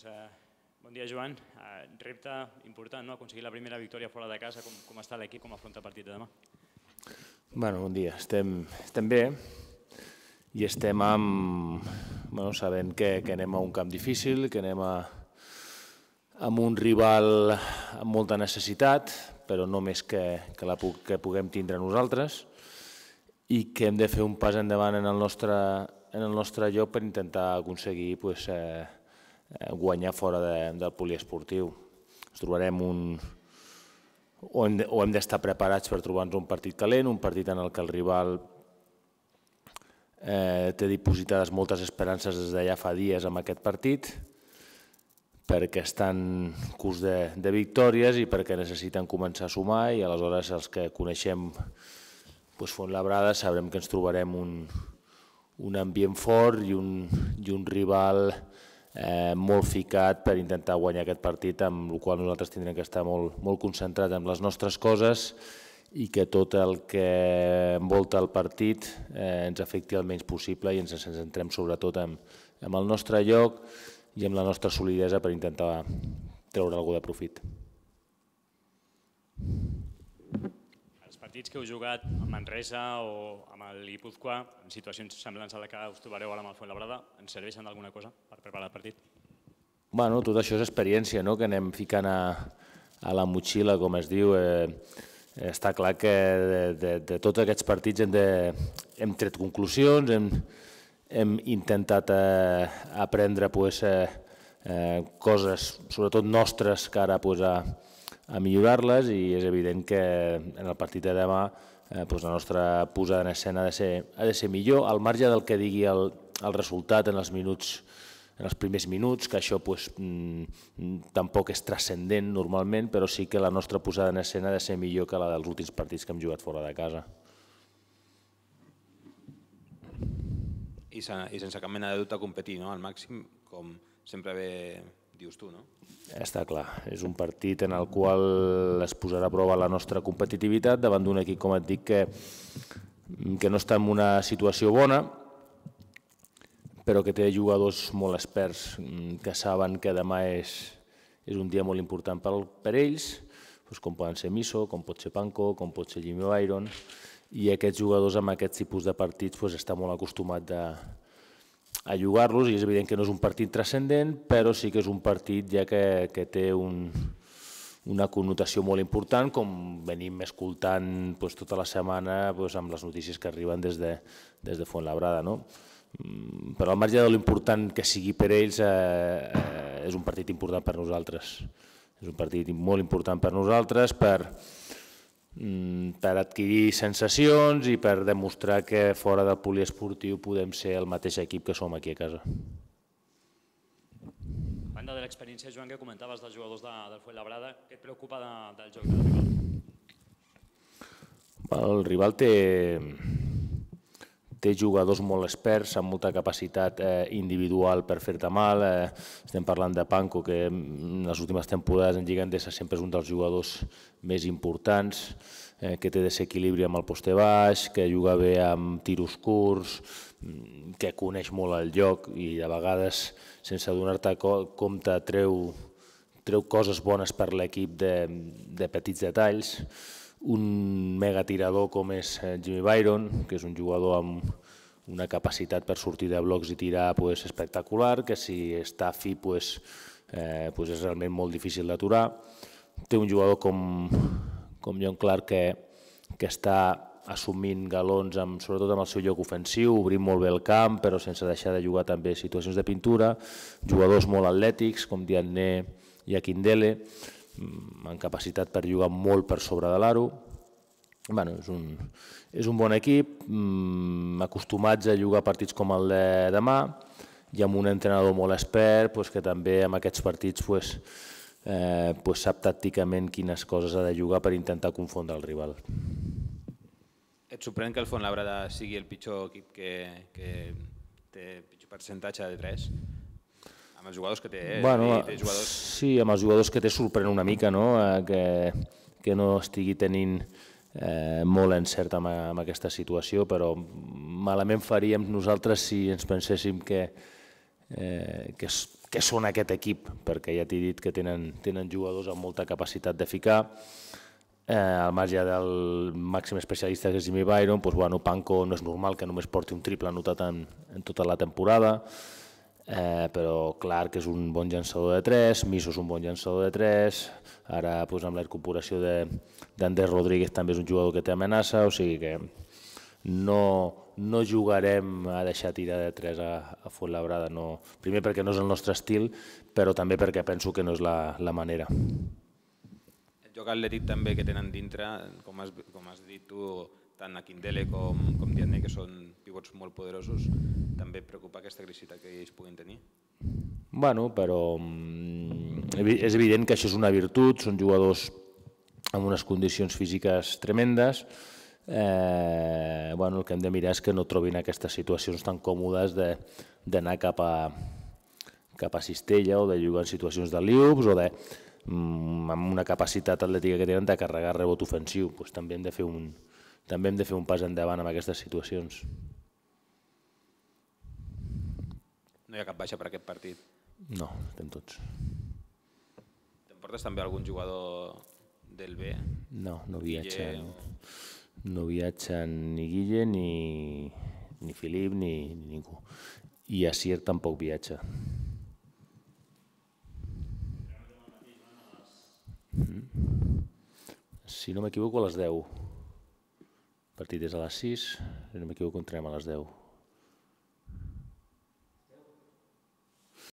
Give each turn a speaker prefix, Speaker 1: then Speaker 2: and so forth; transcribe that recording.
Speaker 1: Bon dia, Joan. Repte important, no? Aconseguir la primera victòria fora de casa. Com està l'equip? Com afronta el partit de demà?
Speaker 2: Bon dia. Estem bé i estem sabent que anem a un camp difícil, que anem amb un rival amb molta necessitat, però no més que puguem tindre nosaltres, i que hem de fer un pas endavant en el nostre lloc per intentar aconseguir guanyar fora del poliesportiu. Ens trobarem o hem d'estar preparats per trobar-nos un partit calent, un partit en el que el rival té dipositades moltes esperances des d'allà fa dies amb aquest partit, perquè estan curs de victòries i perquè necessiten començar a sumar, i aleshores els que coneixem Fuenlabrada sabrem que ens trobarem un ambient fort i un rival molt ficat per intentar guanyar aquest partit, amb el qual nosaltres tindrem que estar molt concentrats en les nostres coses i que tot el que envolta el partit ens afecti el menys possible i ens centrem sobretot en el nostre lloc i amb la nostra solidesa per intentar treure alguna de profit.
Speaker 1: Els partits que heu jugat amb Manresa o amb el Guipúzcoa, en situacions semblants a la que us trobareu ara amb el Fuenlabrada, ens serveixen d'alguna cosa per preparar el partit?
Speaker 2: Tot això és experiència que anem ficant a la motxilla, com es diu. Està clar que de tots aquests partits hem tret conclusions, hem intentat aprendre coses, sobretot nostres, cara a millorar-les, i és evident que en el partit de demà la nostra posada en escena ha de ser millor, al marge del que digui el resultat en els primers minuts, que això tampoc és transcendent normalment, però sí que la nostra posada en escena ha de ser millor que la dels últims partits que hem jugat fora de casa.
Speaker 3: I sense cap mena de dubte competir al màxim, com sempre bé dius tu, no?
Speaker 2: Està clar, és un partit en el qual es posarà a prova la nostra competitivitat davant d'un equip, com et dic, que no està en una situació bona, però que té jugadors molt experts que saben que demà és un dia molt important per ells, com poden ser Miso, com pot ser Panko, com pot ser Jimmy Byron, i aquests jugadors amb aquest tipus de partits estan molt acostumats a jugar-los, i és evident que no és un partit transcendent, però sí que és un partit ja que té una connotació molt important, com venim escoltant tota la setmana amb les notícies que arriben des de Fuenlabrada. Però al marge de l'important que sigui per ells, és un partit important per nosaltres. És un partit molt important per nosaltres, per adquirir sensacions i per demostrar que fora del poliesportiu podem ser el mateix equip que som aquí a casa.
Speaker 1: A banda de l'experiència, Joan, que comentaves dels jugadors del Fuenlabrada, què et preocupa del joc del rival?
Speaker 2: El rival té jugadors molt experts, amb molta capacitat individual per fer-te mal. Estem parlant de Panko, que en les últimes temporades en Lliga Endesa sempre és un dels jugadors més importants, que té desequilibri amb el poste baix, que juga bé amb tiros curts, que coneix molt el joc i de vegades, sense donar-te compte, treu coses bones per l'equip de petits detalls. Un megatirador com és Jimmy Byron, que és un jugador amb una capacitat per sortir de blocs i tirar espectacular, que si està fi és realment molt difícil d'aturar. Té un jugador com John Clark que està assumint galons, sobretot amb el seu lloc ofensiu, obrint molt bé el camp, però sense deixar de jugar també situacions de pintura. Jugadors molt atlètics, com Diagne i Akindele, amb capacitat per jugar molt per sobre de l'aro. És un bon equip, acostumats a jugar partits com el de demà, i amb un entrenador molt expert que també en aquests partits sap tàcticament quines coses ha de jugar per intentar confondre el rival.
Speaker 3: Et sorprèn que el Fuenlabrada sigui el pitjor equip que té pitjor percentatge de 3? Amb els jugadors que té,
Speaker 2: Sí, amb els jugadors que té sorprèn una mica que no estigui tenint molt encert amb aquesta situació, però malament faríem nosaltres si ens penséssim que què són aquest equip, perquè ja t'he dit que tenen jugadors amb molta capacitat de ficar. Al marge del màxim especialista que és Jimmy Byron, Panko no és normal que només porti un triple anotat en tota la temporada, però clar que és un bon llançador de 3, Miso és un bon llançador de 3, ara amb la incorporació d'Andrés Rodríguez també és un jugador que té amenaça, o sigui que no jugarem a deixar tirar de 3 a Fuenlabrada, primer perquè no és el nostre estil, però també perquè penso que no és la manera.
Speaker 3: El joc atlètic també que tenen dintre, com has dit tu, tant Akindele com Diagne, que són pivots molt poderosos, també preocupa aquesta agressivitat que ells puguin tenir?
Speaker 2: Bueno, però és evident que això és una virtut, són jugadors amb unes condicions físiques tremendes. El que hem de mirar és que no trobin aquestes situacions tan còmodes d'anar cap a cistella o de jugar en situacions de liups o amb una capacitat atlètica que tenen de carregar rebot ofensiu. També hem de fer un pas endavant en aquestes situacions.
Speaker 3: No hi ha cap baixa per aquest partit?
Speaker 2: No, estem tots.
Speaker 3: T'emportes també algun jugador del B?
Speaker 2: No, no viatgen ni Guille, ni Filip, ni ningú. I Asier tampoc viatja. Si no m'equivoco, a les 10. El partit és a les 6, si no m'equivoco entrem a les 10.